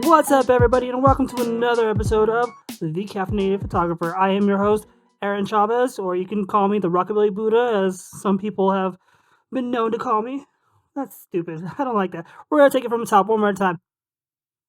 What's up, everybody, and welcome to another episode of The Caffeinated Photographer. I am your host, Aaron Chavez, or you can call me the Rockabilly Buddha, as some people have been known to call me. That's stupid. I don't like that. We're going to take it from the top one more time.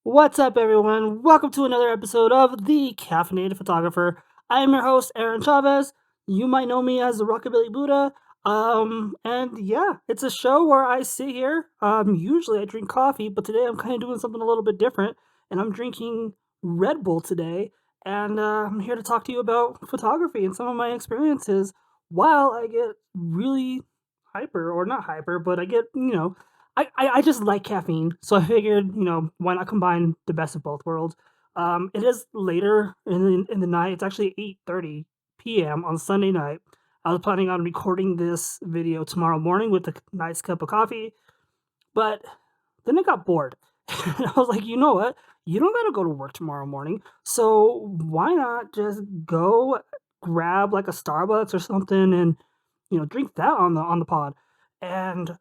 What's up, everyone? Welcome to another episode of The Caffeinated Photographer. I am your host, Aaron Chavez. You might know me as the Rockabilly Buddha. And yeah, it's a show where I sit here. Usually I drink coffee, but today I'm kind of doing something a little bit different, and I'm drinking Red Bull today. And I'm here to talk to you about photography and some of my experiences while I get really hyper, or not hyper, but I get, I just like caffeine, so I figured, why not combine the best of both worlds. It is later in the night. It's actually 8:30 p.m. on Sunday night. I was planning on recording this video tomorrow morning with a nice cup of coffee, but then I got bored. I was like, you know what? You don't gotta go to work tomorrow morning, so why not just go grab like a Starbucks or something and drink that on the pod. And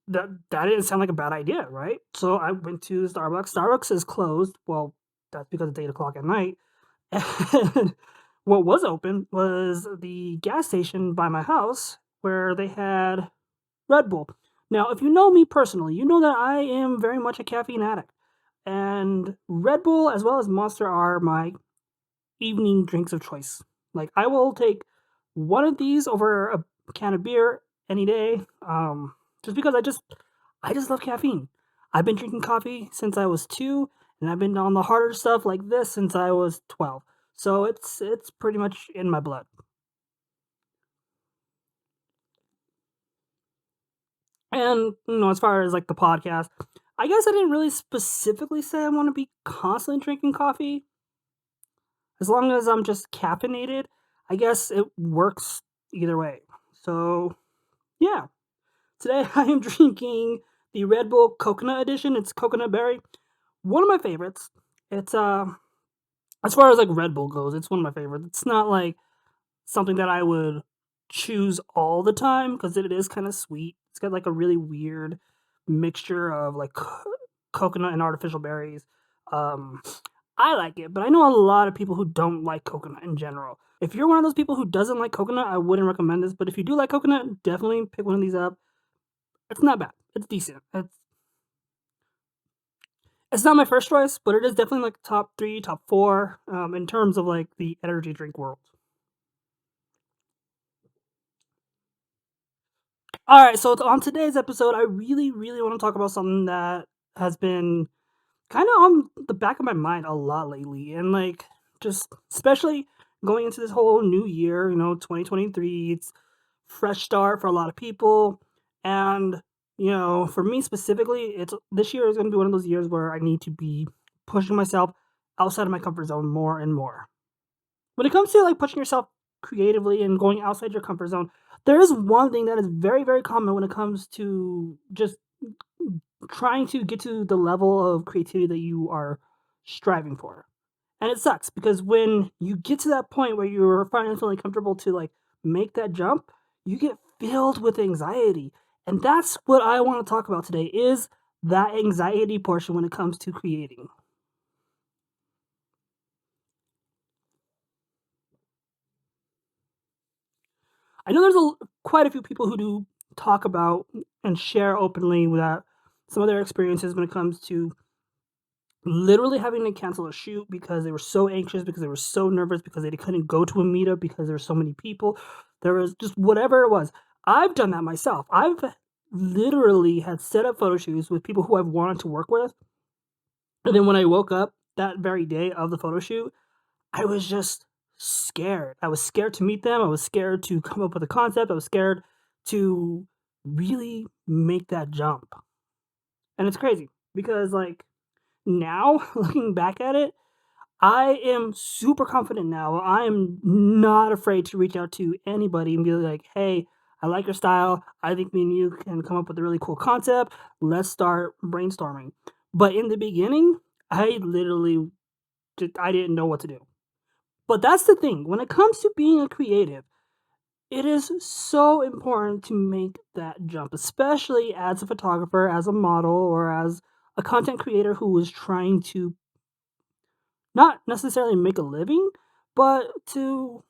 that didn't sound like a bad idea, right? So I went to Starbucks. Starbucks is closed. Well, that's because it's 8 o'clock at night. And what was open was the gas station by my house where they had Red Bull. Now, if you know me personally, you know that I am very much a caffeine addict. And Red Bull as well as Monster are my evening drinks of choice. Like, I will take one of these over a can of beer any day. Just because I just love caffeine. I've been drinking coffee since I was 2, and I've been on the harder stuff like this since I was 12. So it's pretty much in my blood. And as far as like the podcast, I guess I didn't really specifically say I want to be constantly drinking coffee. As long as I'm just caffeinated, I guess it works either way. So yeah, today I am drinking the Red Bull Coconut Edition. It's coconut berry, one of my favorites. It's as far as like Red Bull goes, it's one of my favorites. It's not like something that I would choose all the time because it is kind of sweet. It's got like a really weird mixture of like coconut and artificial berries. Um, I like it, but I know a lot of people who don't like coconut in general. If you're one of those people who doesn't like coconut, I wouldn't recommend this. But if you do like coconut, definitely pick one of these up. It's not bad. It's decent. It's not my first choice, but it is definitely like top 3, top 4 in terms of like the energy drink world. All right, so on today's episode, I really, really want to talk about something that has been kind of on the back of my mind a lot lately, and like just especially going into this whole new year, 2023. It's fresh start for a lot of people, and for me specifically, it's this year is going to be one of those years where I need to be pushing myself outside of my comfort zone more and more. When it comes to like pushing yourself creatively and going outside your comfort zone, there is one thing that is very, very common when it comes to just trying to get to the level of creativity that you are striving for. And it sucks because when you get to that point where you're finally feeling comfortable to like make that jump, you get filled with anxiety. And that's what I want to talk about today is that anxiety portion when it comes to creating. I know there's quite a few people who do talk about and share openly that some of their experiences when it comes to literally having to cancel a shoot because they were so anxious, because they were so nervous, because they couldn't go to a meetup because there were so many people. There was just whatever it was. I've done that myself. I've literally had set up photo shoots with people who I've wanted to work with. And then when I woke up that very day of the photo shoot, I was just scared. I was scared to meet them. I was scared to come up with a concept. I was scared to really make that jump. And it's crazy because, like, now looking back at it, I am super confident now. I am not afraid to reach out to anybody and be like, hey, I like your style. I think me and you can come up with a really cool concept. Let's start brainstorming. But in the beginning, I literally I didn't know what to do. But that's the thing. When it comes to being a creative, it is so important to make that jump, especially as a photographer, as a model, or as a content creator who was trying to not necessarily make a living, but to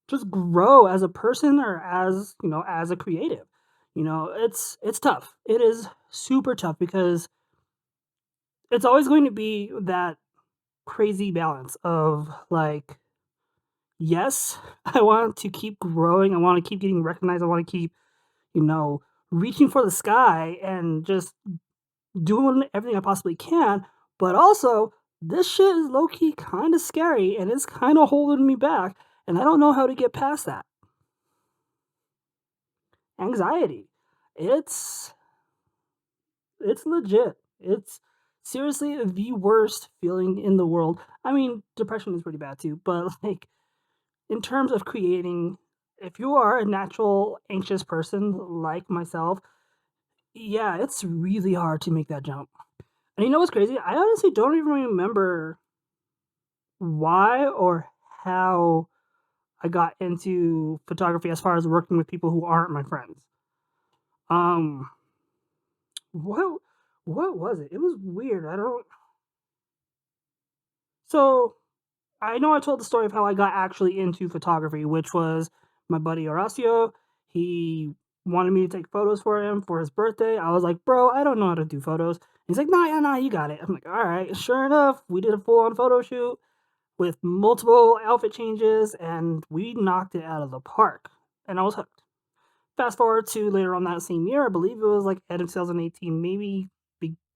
just grow as a person or as, as a creative. It's tough. It is super tough because it's always going to be that crazy balance of like, yes, I want to keep growing, I want to keep getting recognized, I want to keep, you know, reaching for the sky and just doing everything I possibly can, but also this shit is low key kind of scary and it's kind of holding me back, and I don't know how to get past that. Anxiety. It's it's legit. It's seriously the worst feeling in the world. I mean, depression is pretty bad too, but like in terms of creating, if you are a natural anxious person like myself, yeah, it's really hard to make that jump. And you know what's crazy? I honestly don't even remember why or how I got into photography as far as working with people who aren't my friends. Um, what what was it? It was weird. I don't. So I know I told the story of how I got actually into photography, which was my buddy Horacio. He wanted me to take photos for him for his birthday. I was like, bro, I don't know how to do photos. He's like, nah, yeah, nah, you got it. I'm like, all right. Sure enough, we did a full on photo shoot with multiple outfit changes, and we knocked it out of the park. And I was hooked. Fast forward to later on that same year, I believe it was like end of 2018, maybe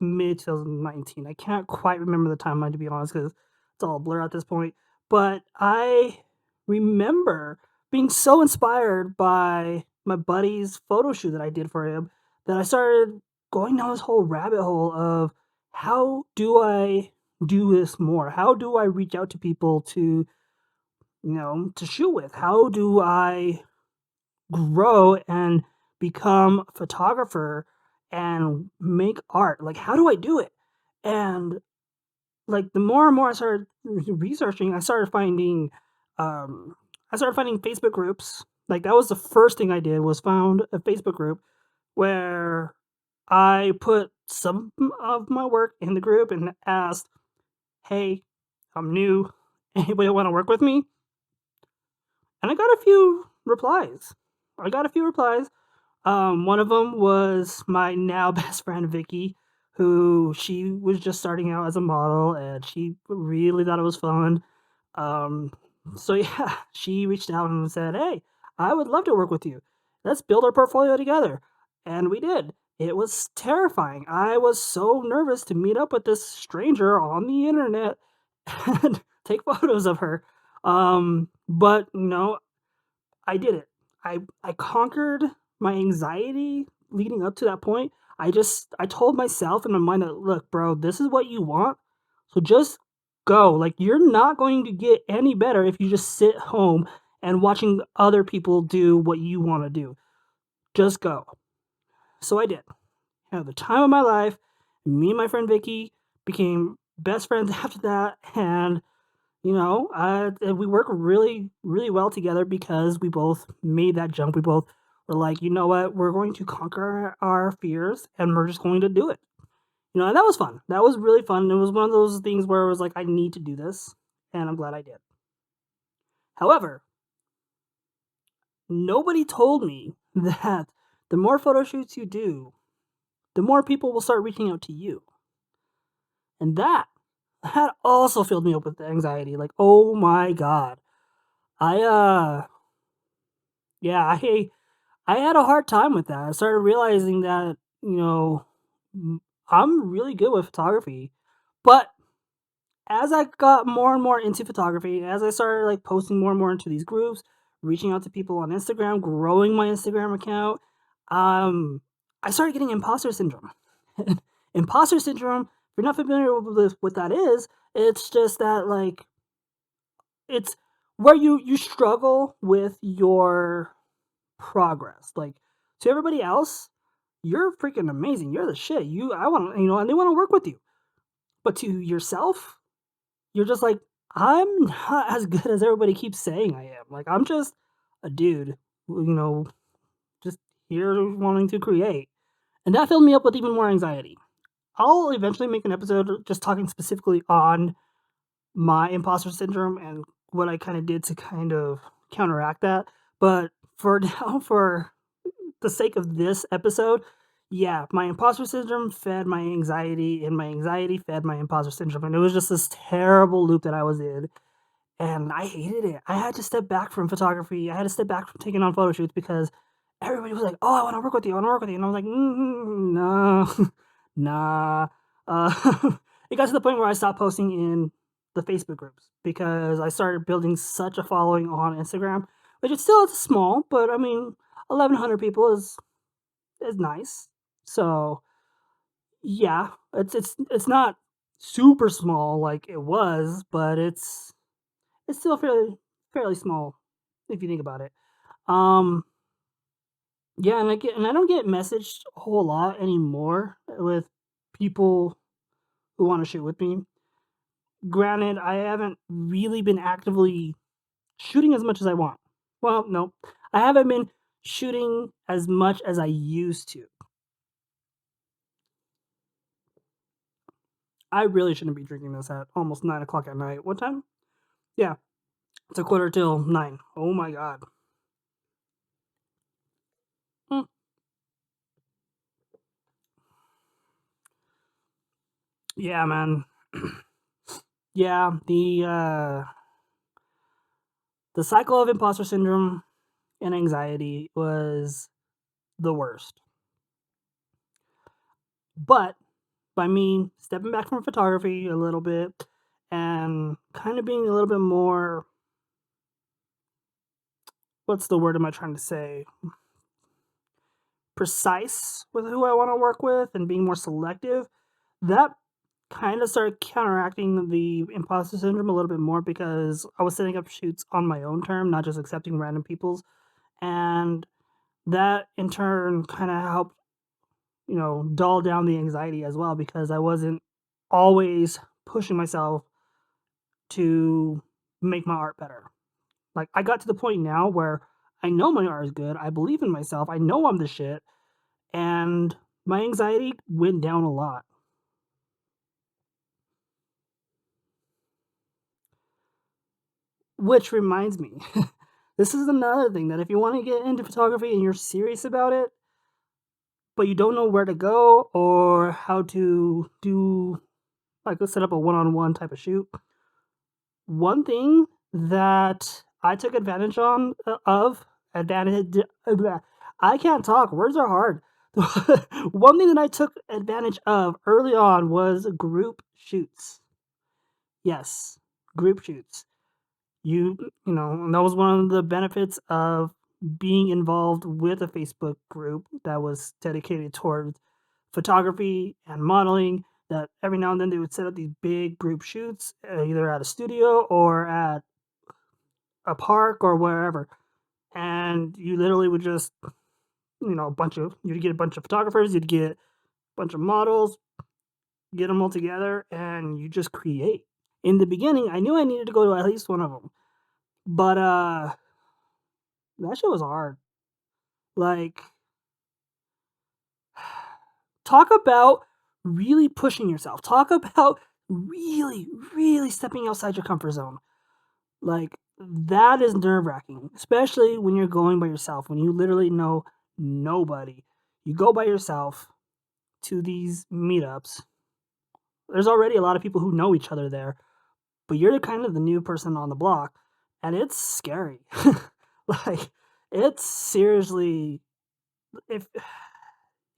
mid 2019. I can't quite remember the timeline to be honest, because it's all a blur at this point. But I remember being so inspired by my buddy's photo shoot that I did for him that I started going down this whole rabbit hole of how do I do this more? How do I reach out to people to, to shoot with? How do I grow and become a photographer and make art? Like, how do I do it? And like the more and more I started researching, I started finding Facebook groups. Like that was the first thing I did was found a Facebook group where I put some of my work in the group and asked, "Hey, I'm new. Anybody want to work with me?" And I got a few replies. I got a few replies. One of them was my now best friend Vicky, who she was just starting out as a model, and she really thought it was fun. Um, so yeah, she reached out and said, "Hey, I would love to work with you. Let's build our portfolio together." And we did. It was terrifying. I was so nervous to meet up with this stranger on the internet and take photos of her. But I did it. I conquered my anxiety leading up to that point. I told myself in my mind that, look, bro, this is what you want. So just go. Like you're not going to get any better if you just sit home and watching other people do what you want to do. Just go. So I did. Had the time of my life. Me and my friend Vicky became best friends after that, and we work really, really well together because we both made that jump. We both were like, you know what, we're going to conquer our fears and we're just going to do it. And that was fun. That was really fun. It was one of those things where it was like, I need to do this, and I'm glad I did. However, nobody told me that the more photo shoots you do, the more people will start reaching out to you. And that also filled me up with anxiety. Like, oh my God. I, yeah, I had a hard time with that. I started realizing that, I'm really good with photography. But as I got more and more into photography, as I started like posting more and more into these groups, reaching out to people on Instagram, growing my Instagram account, I started getting imposter syndrome. Imposter syndrome, if you're not familiar with what that is, it's just that like it's where you struggle with your progress. Like to everybody else, you're freaking amazing. You're the shit. I want and they want to work with you. But to yourself, you're just like, I'm not as good as everybody keeps saying I am. Like I'm just a dude, just here wanting to create. And that filled me up with even more anxiety. I'll eventually make an episode just talking specifically on my imposter syndrome and what I kind of did to kind of counteract that. But for now, for the sake of this episode, yeah, my imposter syndrome fed my anxiety, and my anxiety fed my imposter syndrome. And it was just this terrible loop that I was in. And I hated it. I had to step back from photography. I had to step back from taking on photo shoots because everybody was like, "Oh, I want to work with you. I want to work with you." And I was like, "No, nah." It got to the point where I stopped posting in the Facebook groups because I started building such a following on Instagram, which is still small, but I mean, 1,100 people is nice. So yeah, it's not super small like it was, but it's still fairly small if you think about it. Um, yeah, and I don't get messaged a whole lot anymore with people who want to shoot with me. Granted, I haven't really been actively shooting as much as I want. Well, no, I haven't been shooting as much as I used to. I really shouldn't be drinking this at almost 9 o'clock at night. What time? Yeah, it's a quarter till 9. Oh my god. Mm, yeah, man. Yeah, the cycle of imposter syndrome and anxiety was the worst. But by me stepping back from photography a little bit and kind of being a little bit more, what's the word am I trying to say? Precise with who I want to work with and being more selective, that kind of started counteracting the imposter syndrome a little bit more because I was setting up shoots on my own term, not just accepting random people's. And that in turn kind of helped, dull down the anxiety as well because I wasn't always pushing myself to make my art better. Like I got to the point now where I know my art is good, I believe in myself, I know I'm the shit, and my anxiety went down a lot. Which reminds me, this is another thing that if you want to get into photography and you're serious about it, but you don't know where to go or how to do, like, let's set up a one-on-one type of shoot. One thing that I took advantage on of advantage I can't talk, words are hard. One thing that I took advantage of early on was group shoots. Yes, group shoots. And that was one of the benefits of being involved with a Facebook group that was dedicated towards photography and modeling, that every now and then they would set up these big group shoots, either at a studio or at a park or wherever. And you literally would just, you'd get a bunch of photographers, you'd get a bunch of models, get them all together, and you just create. In the beginning, I knew I needed to go to at least one of them, but that shit was hard. Like, talk about really pushing yourself. Talk about really, really stepping outside your comfort zone. Like, that is nerve wracking, especially when you're going by yourself, when you literally know nobody. You go by yourself to these meetups. There's already a lot of people who know each other there, but you're kind of the new person on the block, and it's scary. Like, it's seriously, if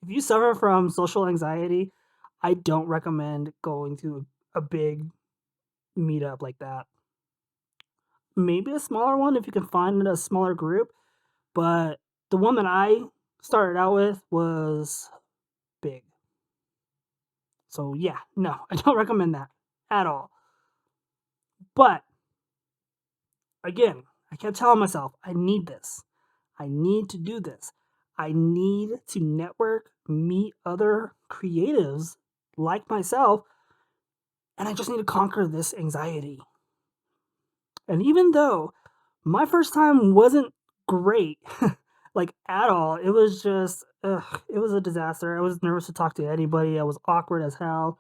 you suffer from social anxiety, I don't recommend going to a big meetup like that. Maybe a smaller one if you can find a smaller group, but the one that I started out with was big. So yeah, no, I don't recommend that at all. But again, I kept telling myself, I need this. I need to do this. I need to network, meet other creatives like myself, and I just need to conquer this anxiety. And even though my first time wasn't great, like at all, it was just ugh, it was a disaster. I was nervous to talk to anybody. I was awkward as hell.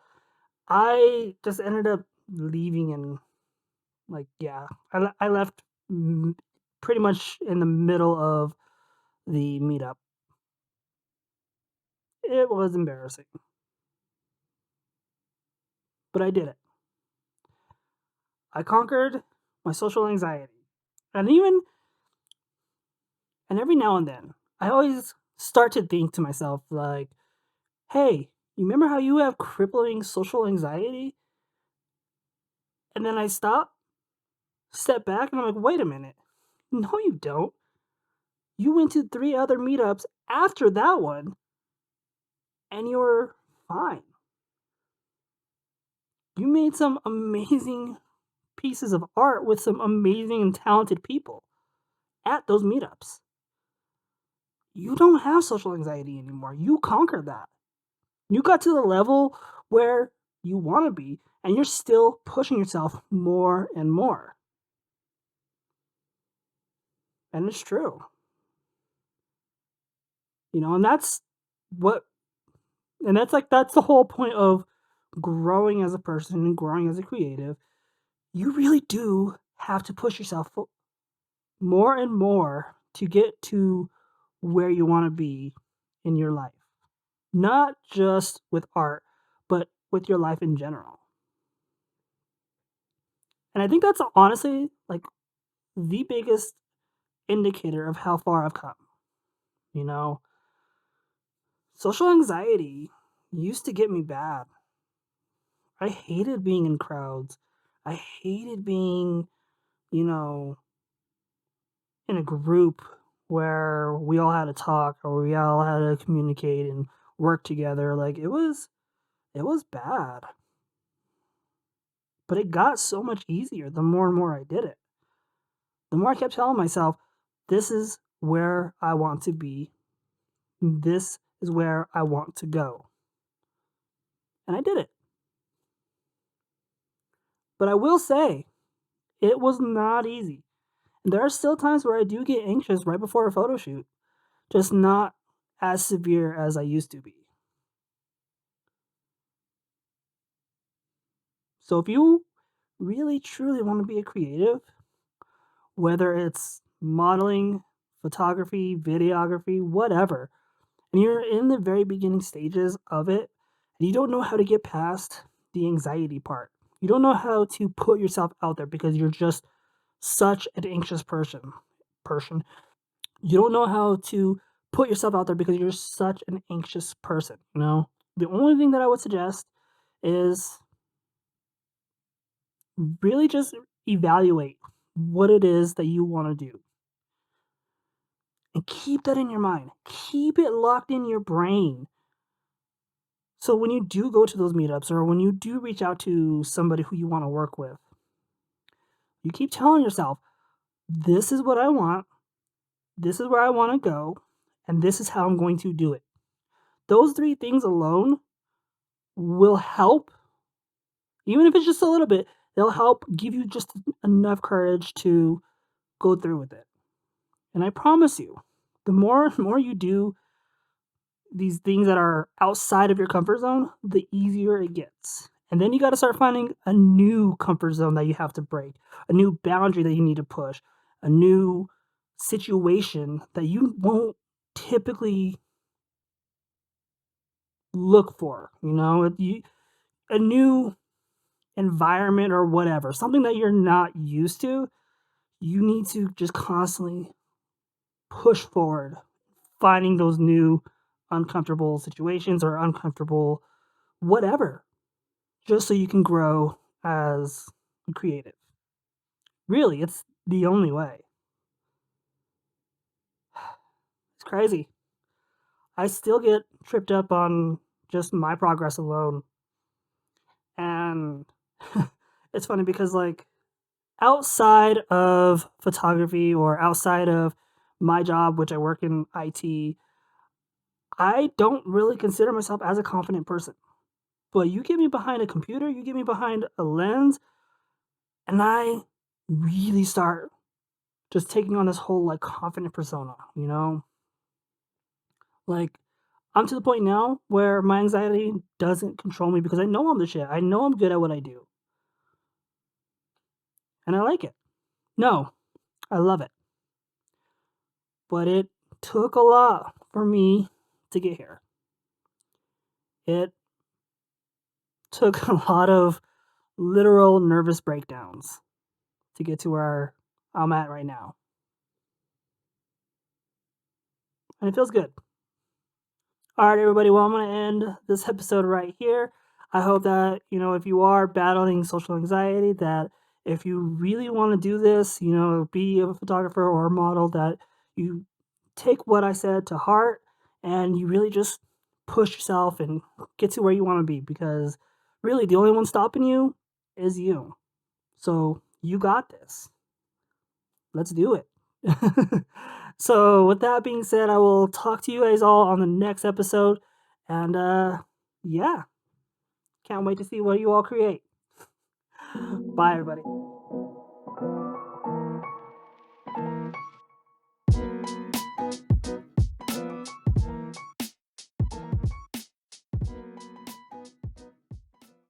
I just ended up leaving and like yeah, I left mm, pretty much in the middle of the meetup. It was embarrassing, but I did it. I conquered my social anxiety. And every now and then, I always start to think to myself like, "Hey, you remember how you have crippling social anxiety?" And then I step back, and I'm like, "Wait a minute. No, you don't. You went to 3 other meetups after that one, and you were fine. You made some amazing pieces of art with some amazing and talented people at those meetups. You don't have social anxiety anymore. You conquered that. You got to the level where you want to be, and you're still pushing yourself more and more." And it's true. And what that's the whole point of growing as a person and growing as a creative. You really do have to push yourself more and more to get to where you want to be in your life. Not just with art, but with your life in general. And I think that's honestly like the biggest indicator of how far I've come. You know, social anxiety used to get me bad. I hated being in crowds. I hated being, you know, in a group where we all had to talk or we all had to communicate and work together. Like it was bad. But it got so much easier the more and more I did it. The more I kept telling myself, this is where I want to be. This is where I want to go. And I did it. But I will say, it was not easy. And there are still times where I do get anxious right before a photo shoot, just not as severe as I used to be. So if you really truly want to be a creative, whether it's modeling, photography, videography, whatever, and you're in the very beginning stages of it, and you don't know how to get past the anxiety part. You don't know how to put yourself out there because you're just such an anxious person. You don't know how to put yourself out there because you're such an anxious person. The only thing that I would suggest is really just evaluate what it is that you want to do and keep that in your mind. Keep it locked in your brain. So when you do go to those meetups or when you do reach out to somebody who you want to work with, you keep telling yourself, this is what I want, this is where I want to go, and this is how I'm going to do it. Those three things alone will help, even if it's just a little bit, they'll help give you just enough courage to go through with it. And I promise you, the more and more you do these things that are outside of your comfort zone, the easier it gets. And then you got to start finding a new comfort zone that you have to break, a new boundary that you need to push, a new situation that you won't typically look for, a new environment or whatever, something that you're not used to. You need to just constantly push forward, finding those new uncomfortable situations or uncomfortable whatever, just so you can grow as a creative. Really, it's the only way. It's crazy. I still get tripped up on just my progress alone. And it's funny because, like, outside of photography or outside of my job, which I work in IT, I don't really consider myself as a confident person. But you get me behind a computer, you get me behind a lens, and I really start just taking on this whole like confident persona. Like I'm to the point now where my anxiety doesn't control me because I know I'm the shit. I know I'm good at what I do. And I like it. No, I love it. But it took a lot for me to get here. It took a lot of literal nervous breakdowns to get to where I'm at right now. And it feels good. All right, everybody. Well, I'm going to end this episode right here. I hope that, if you are battling social anxiety, that if you really want to do this, be a photographer or a model, that you take what I said to heart and you really just push yourself and get to where you want to be, because really the only one stopping you is you. So you got this. Let's do it. So, with that being said, I will talk to you guys all on the next episode. And yeah, can't wait to see what you all create. Bye, everybody.